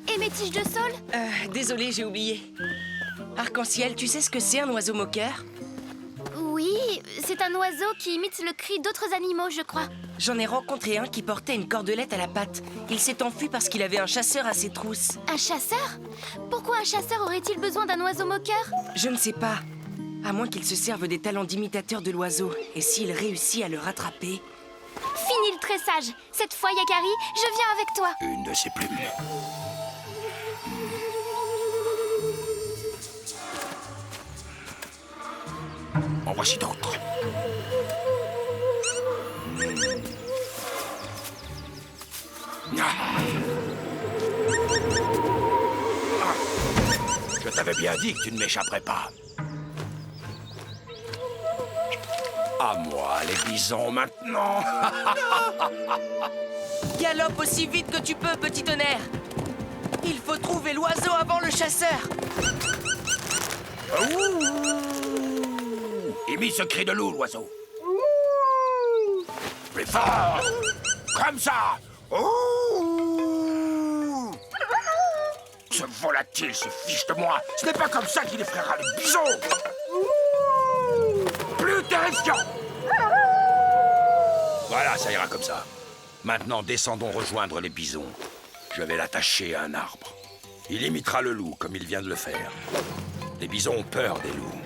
Et mes tiges de saule? Désolé, j'ai oublié. Arc-en-ciel, tu sais ce que c'est un oiseau moqueur? Oui, c'est un oiseau qui imite le cri d'autres animaux, je crois. J'en ai rencontré un qui portait une cordelette à la patte. Il s'est enfui parce qu'il avait un chasseur à ses trousses. Un chasseur? Pourquoi un chasseur aurait-il besoin d'un oiseau moqueur? Je ne sais pas. À moins qu'il se serve des talents d'imitateur de l'oiseau. Et s'il réussit à le rattraper... Fini le tressage. Cette fois, Yakari, je viens avec toi. Une de ses plumes. En voici d'autres. Je t'avais bien dit que tu ne m'échapperais pas. À moi, les bisons, maintenant. Galope aussi vite que tu peux, Petit Tonnerre. Il faut trouver l'oiseau avant le chasseur. Imite ce cri de loup, l'oiseau. Plus fort. Comme ça. Ce volatile se fiche de moi. Ce n'est pas comme ça qu'il effraiera les bisons. Plus terrifiant. Voilà, ça ira comme ça. Maintenant, descendons rejoindre les bisons. Je vais l'attacher à un arbre. Il imitera le loup, comme il vient de le faire. Les bisons ont peur des loups.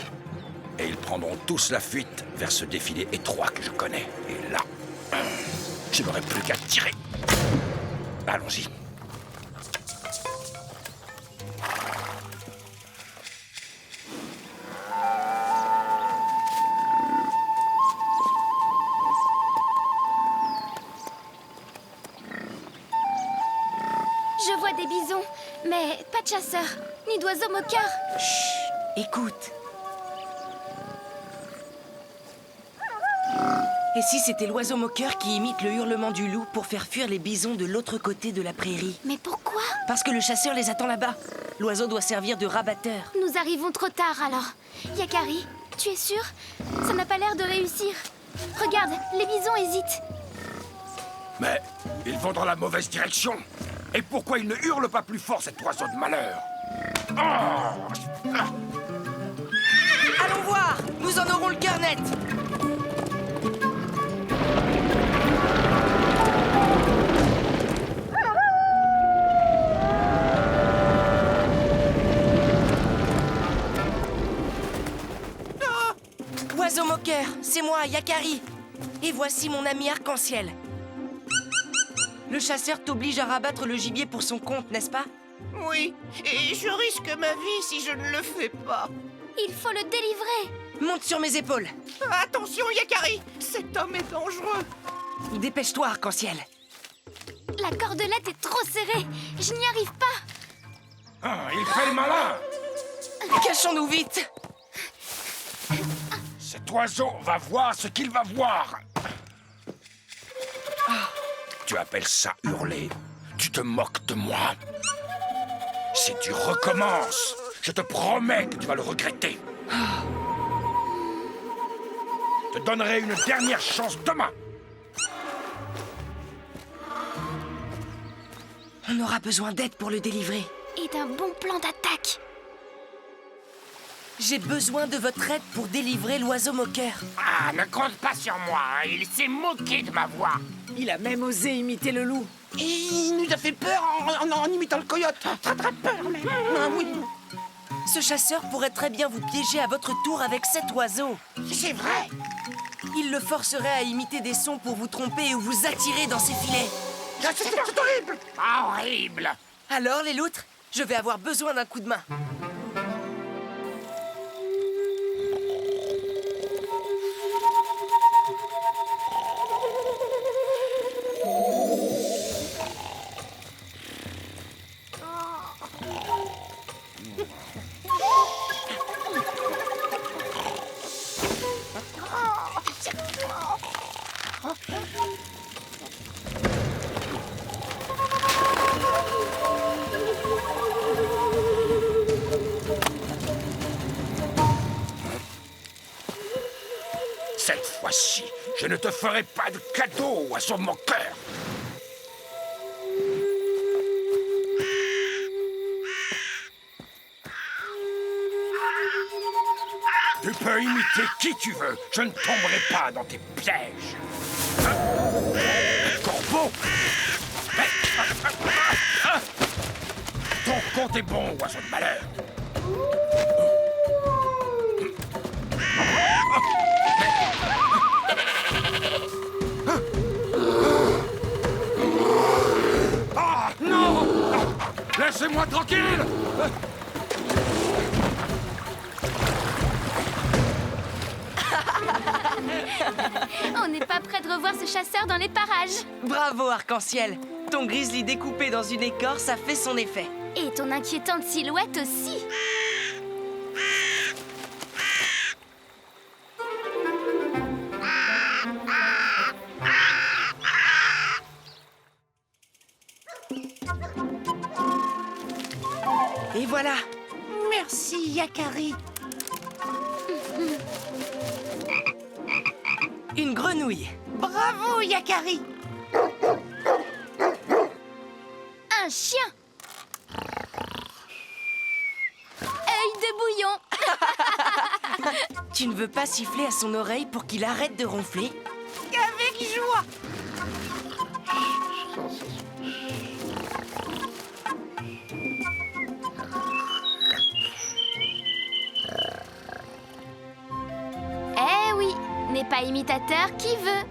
Et ils prendront tous la fuite vers ce défilé étroit que je connais. Et là, je n'aurai plus qu'à tirer. Allons-y. Je vois des bisons, mais pas de chasseurs, ni d'oiseaux moqueurs. Chut, écoute. Et si c'était l'oiseau moqueur qui imite le hurlement du loup pour faire fuir les bisons de l'autre côté de la prairie? Mais pourquoi? Parce que le chasseur les attend là-bas. L'oiseau doit servir de rabatteur. Nous arrivons trop tard alors. Yakari, tu es sûr? Ça n'a pas l'air de réussir. Regarde, les bisons hésitent. Mais ils vont dans la mauvaise direction. Et pourquoi ils ne hurlent pas plus fort, cet oiseau de malheur? Oh! Allons voir! Nous en aurons le cœur net! Oiseau moqueur, c'est moi, Yakari. Et voici mon ami Arc-en-Ciel. Le chasseur t'oblige à rabattre le gibier pour son compte, n'est-ce pas? Oui, et je risque ma vie si je ne le fais pas. Il faut le délivrer. Monte sur mes épaules. Attention, Yakari, cet homme est dangereux. Dépêche-toi, Arc-en-Ciel. La cordelette est trop serrée. Je n'y arrive pas. Ah, il fait le malin. Cachons-nous vite. Cet oiseau va voir ce qu'il va voir. Tu appelles ça hurler? Tu te moques de moi? Si tu recommences, je te promets que tu vas le regretter. Je te donnerai une dernière chance demain. On aura besoin d'aide pour le délivrer. Et d'un bon plan d'attaque. J'ai besoin de votre aide pour délivrer l'oiseau moqueur. Ah, ne compte pas sur moi, hein. Il s'est moqué de ma voix. Il a même osé imiter le loup. Et il nous a fait peur en imitant le coyote. Très très peur même. Ah oui. Ce chasseur pourrait très bien vous piéger à votre tour avec cet oiseau. C'est vrai. Il le forcerait à imiter des sons pour vous tromper ou vous attirer dans ses filets. C'est horrible. Horrible. Alors, les loutres, je vais avoir besoin d'un coup de main. Cette fois-ci, je ne te ferai pas de cadeau, oiseau moqueur. Tu peux imiter qui tu veux, je ne tomberai pas dans tes pièges. Corbeau! Ton compte est bon, oiseau de malheur. Ah, non! Laissez-moi tranquille! On n'est pas prêt de revoir ce chasseur dans les parages. Bravo, Arc-en-Ciel. Ton grizzly découpé dans une écorce a fait son effet. Et ton inquiétante silhouette aussi. Et voilà. Merci, Yakari. Une grenouille. Bravo, Yakari. Un chien. Œil de bouillon. Tu ne veux pas siffler à son oreille pour qu'il arrête de ronfler? Avec joie. Eh oui, n'est pas imitateur qui veut.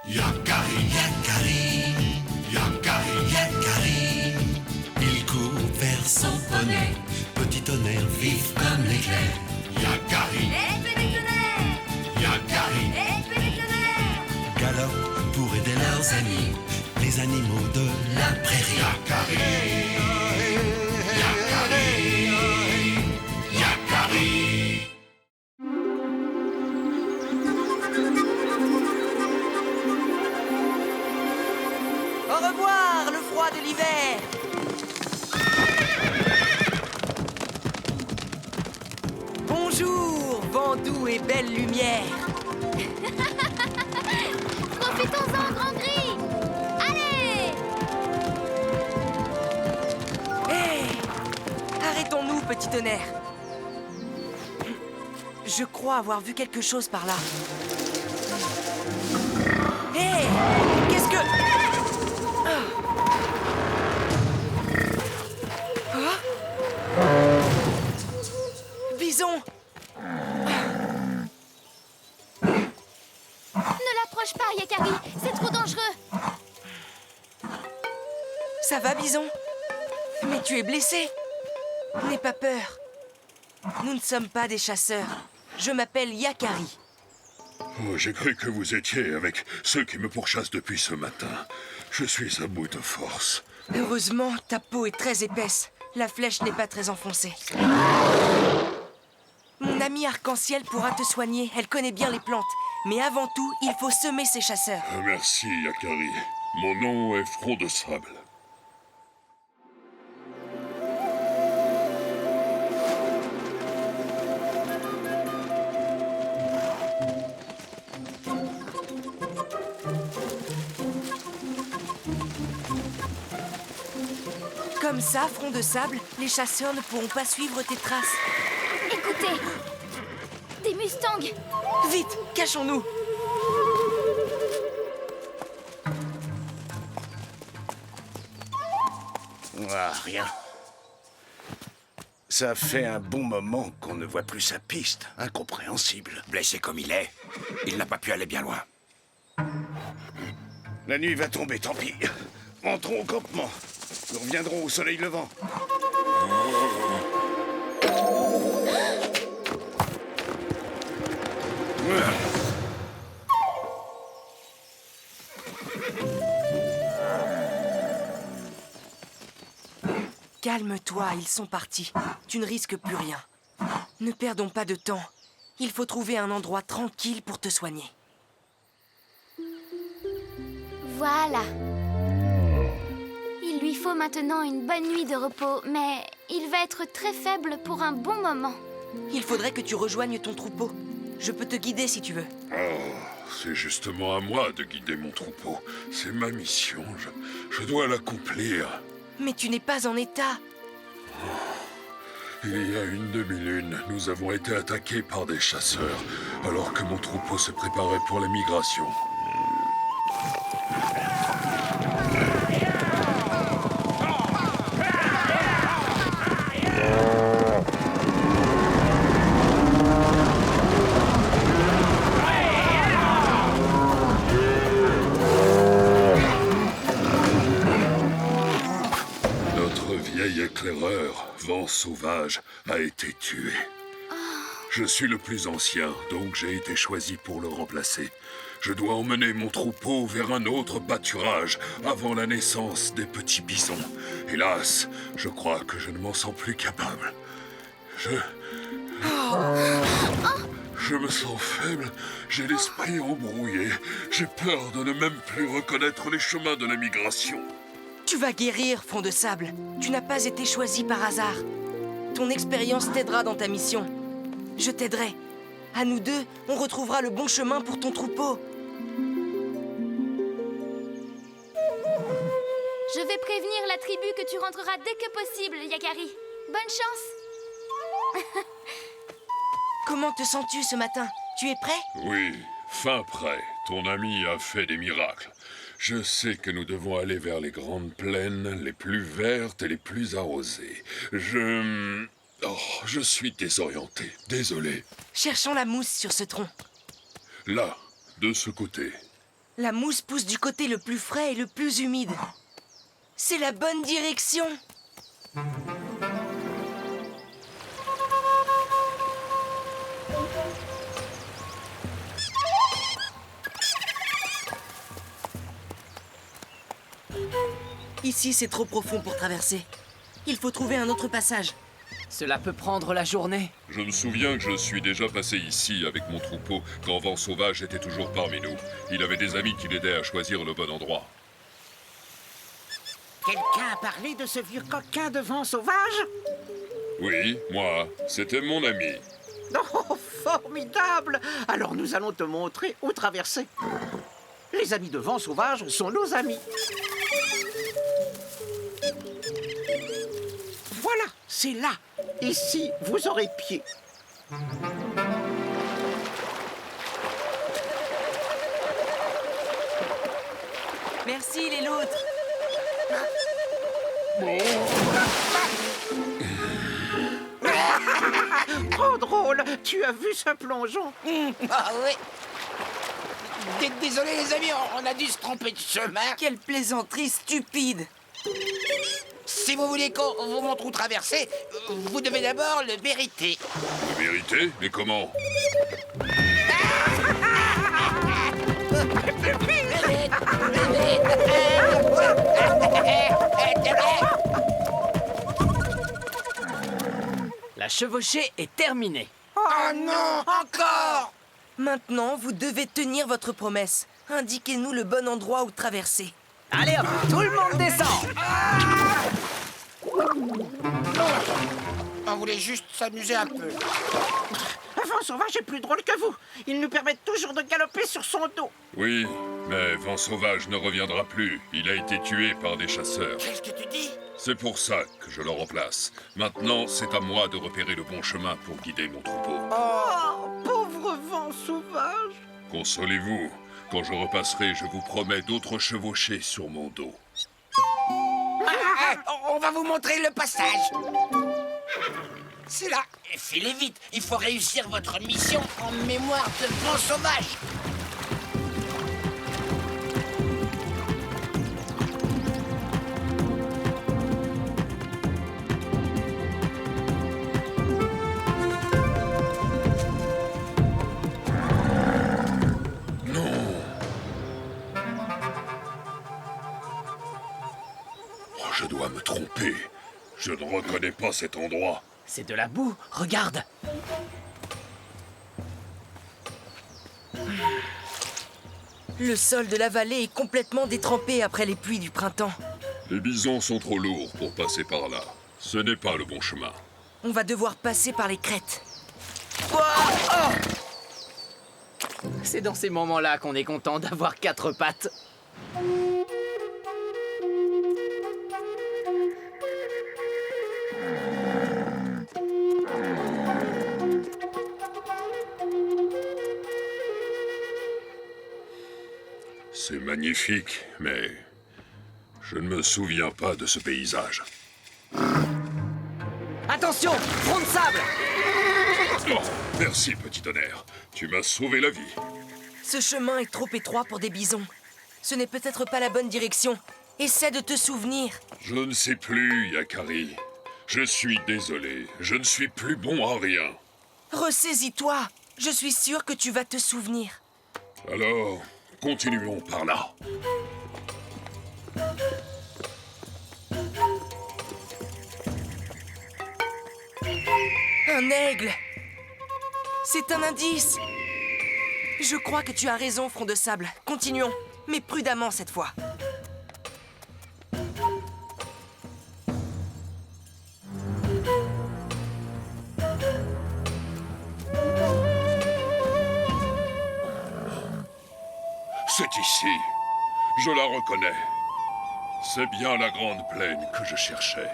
Yakari, Yakari, Yakari, Yakari. Il court vers son poney, petit tonnerre vif comme l'éclair. Yakari, Yakari, galope pour aider leurs amis, les animaux de la prairie. Yakari, Yakari, Yakari. Au revoir, le froid de l'hiver. Bonjour, vent doux et belle lumière. Profitons-en, Grand Gris. Allez! Hé! Arrêtons-nous, petit tonnerre. Je crois avoir vu quelque chose par là. Hé! Qu'est-ce que... Bison! Ne l'approche pas, Yakari. C'est trop dangereux. Ça va, Bison? Mais tu es blessé. N'aie pas peur. Nous ne sommes pas des chasseurs. Je m'appelle Yakari. Oh, j'ai cru que vous étiez avec ceux qui me pourchassent depuis ce matin. Je suis à bout de force. Heureusement, ta peau est très épaisse. La flèche n'est pas très enfoncée. Mon amie Arc-en-Ciel pourra te soigner. Elle connaît bien les plantes. Mais avant tout, il faut semer ces chasseurs. Merci, Yakari. Mon nom est Front de Sable. Comme ça, Front de Sable, les chasseurs ne pourront pas suivre tes traces. Écoutez, des mustangs. Vite, cachons-nous. Ah, rien. Ça fait un bon moment qu'on ne voit plus sa piste. Incompréhensible. Blessé comme il n'a pas pu aller bien loin. La nuit va tomber, tant pis. Rentrons au campement. Nous reviendrons au soleil levant. Calme-toi, ils sont partis. Tu ne risques plus rien. Ne perdons pas de temps. Il faut trouver un endroit tranquille pour te soigner. Voilà. Il lui faut maintenant une bonne nuit de repos, mais il va être très faible pour un bon moment. Il faudrait que tu rejoignes ton troupeau. Je peux te guider si tu veux. Oh, c'est justement à moi de guider mon troupeau. C'est ma mission. Je dois l'accomplir. Mais tu n'es pas en état. Il y a une demi-lune, nous avons été attaqués par des chasseurs, alors que mon troupeau se préparait pour la migration. Éclaireur, Vent Sauvage, a été tué. Je suis le plus ancien, donc j'ai été choisi pour le remplacer. Je dois emmener mon troupeau vers un autre pâturage avant la naissance des petits bisons. Hélas, je crois que je ne m'en sens plus capable. Je me sens faible, j'ai l'esprit embrouillé. J'ai peur de ne même plus reconnaître les chemins de la migration. Tu vas guérir, Front de Sable. Tu n'as pas été choisi par hasard. Ton expérience t'aidera dans ta mission. Je t'aiderai. À nous deux, on retrouvera le bon chemin pour ton troupeau. Je vais prévenir la tribu que tu rentreras dès que possible, Yakari. Bonne chance. Comment te sens-tu ce matin? Tu es prêt? Oui, fin prêt. Ton ami a fait des miracles. Je sais que nous devons aller vers les grandes plaines, les plus vertes et les plus arrosées. Oh, je suis désorienté. Désolé. Cherchons la mousse sur ce tronc. Là, de ce côté. La mousse pousse du côté le plus frais et le plus humide. C'est la bonne direction. Ici, c'est trop profond pour traverser. Il faut trouver un autre passage. Cela peut prendre la journée. Je me souviens que je suis déjà passé ici avec mon troupeau quand Vent Sauvage était toujours parmi nous. Il avait des amis qui l'aidaient à choisir le bon endroit. Quelqu'un a parlé de ce vieux coquin de Vent Sauvage? Oui, moi, c'était mon ami. Oh, formidable! Alors nous allons te montrer où traverser. Les amis de Vent Sauvage sont nos amis. Voilà, c'est là. Ici, vous aurez pied. Merci les loutres. Oh, drôle! Tu as vu ce plongeon? Ah oui. Désolé les amis, on a dû se tromper de chemin. Quelle plaisanterie stupide! Si vous voulez qu'on vous montre où traverser, vous devez d'abord le mériter. Le vérité? Mais comment? La chevauchée est terminée. Oh non, encore! Maintenant, vous devez tenir votre promesse. Indiquez-nous le bon endroit où traverser. Allez hop, tout le monde descend. On voulait juste s'amuser un peu. Vent Sauvage est plus drôle que vous. Il nous permet toujours de galoper sur son dos. Oui, mais Vent Sauvage ne reviendra plus. Il a été tué par des chasseurs. Qu'est-ce que tu dis? C'est pour ça que je le remplace. Maintenant, c'est à moi de repérer le bon chemin pour guider mon troupeau. Oh, pauvre Vent Sauvage. Consolez-vous. Quand je repasserai, je vous promets d'autres chevauchées sur mon dos. On va vous montrer le passage. C'est là. Filez vite, il faut réussir votre mission en mémoire de Vent Sauvage. Je dois me tromper. Je ne reconnais pas cet endroit. C'est de la boue, regarde. Le sol de la vallée est complètement détrempé après les pluies du printemps. Les bisons sont trop lourds pour passer par là. Ce n'est pas le bon chemin. On va devoir passer par les crêtes. C'est dans ces moments-là qu'on est content d'avoir 4 pattes. C'est magnifique, mais je ne me souviens pas de ce paysage. Attention, front de sable! Oh, merci, petit tonnerre. Tu m'as sauvé la vie. Ce chemin est trop étroit pour des bisons. Ce n'est peut-être pas la bonne direction. Essaie de te souvenir. Je ne sais plus, Yakari. Je suis désolé. Je ne suis plus bon à rien. Ressaisis-toi. Je suis sûre que tu vas te souvenir. Alors, continuons par là. Un aigle! C'est un indice! Je crois que tu as raison, front de sable. Continuons, mais prudemment cette fois. C'est ici. Je la reconnais. C'est bien la grande plaine que je cherchais.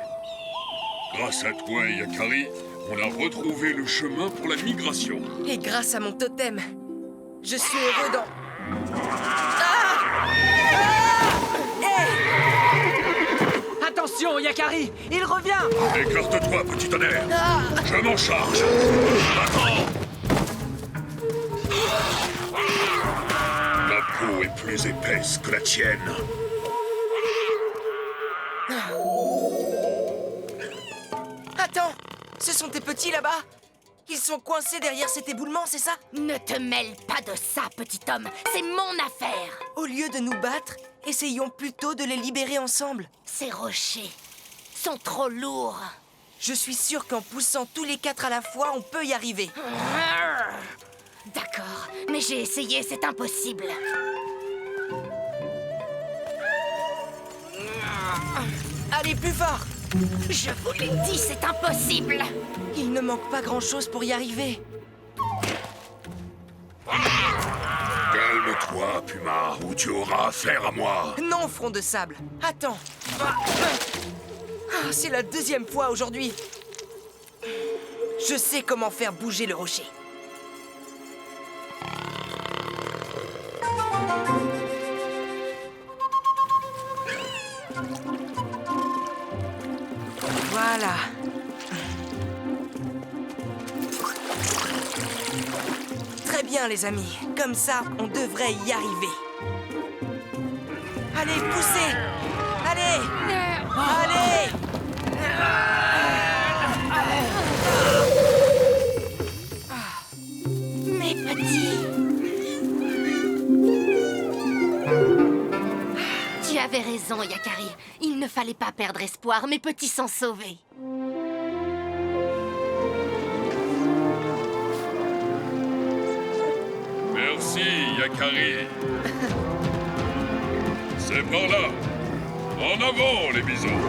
Grâce à toi, Yakari, on a retrouvé le chemin pour la migration. Et grâce à mon totem, je suis heureux dans... Attention, Yakari! Il revient! Écarte-toi, petit tonnerre. Je m'en charge. Attends. Ma peau est plus épaisse que la tienne. Attends, ce sont tes petits là-bas? Ils sont coincés derrière cet éboulement, c'est ça? Ne te mêle pas de ça, petit homme. C'est mon affaire. Au lieu de nous battre, essayons plutôt de les libérer ensemble. Ces rochers sont trop lourds. Je suis sûr qu'en poussant tous les 4 à la fois, on peut y arriver. D'accord, mais j'ai essayé, c'est impossible. Allez, plus fort! Je vous l'ai dit, c'est impossible. Il ne manque pas grand-chose pour y arriver. Calme-toi, Puma, ou tu auras affaire à moi. Non, front de sable. Attends. C'est la 2e fois aujourd'hui. Je sais comment faire bouger le rocher. Voilà. Très bien, les amis. Comme ça, on devrait y arriver. Allez, poussez! Allez! Allez! Mes petits. Tu avais raison, Yakari. Il ne fallait pas perdre espoir. Mes petits sont sauvés. Merci, Yakari. C'est par là. En avant, les bisons.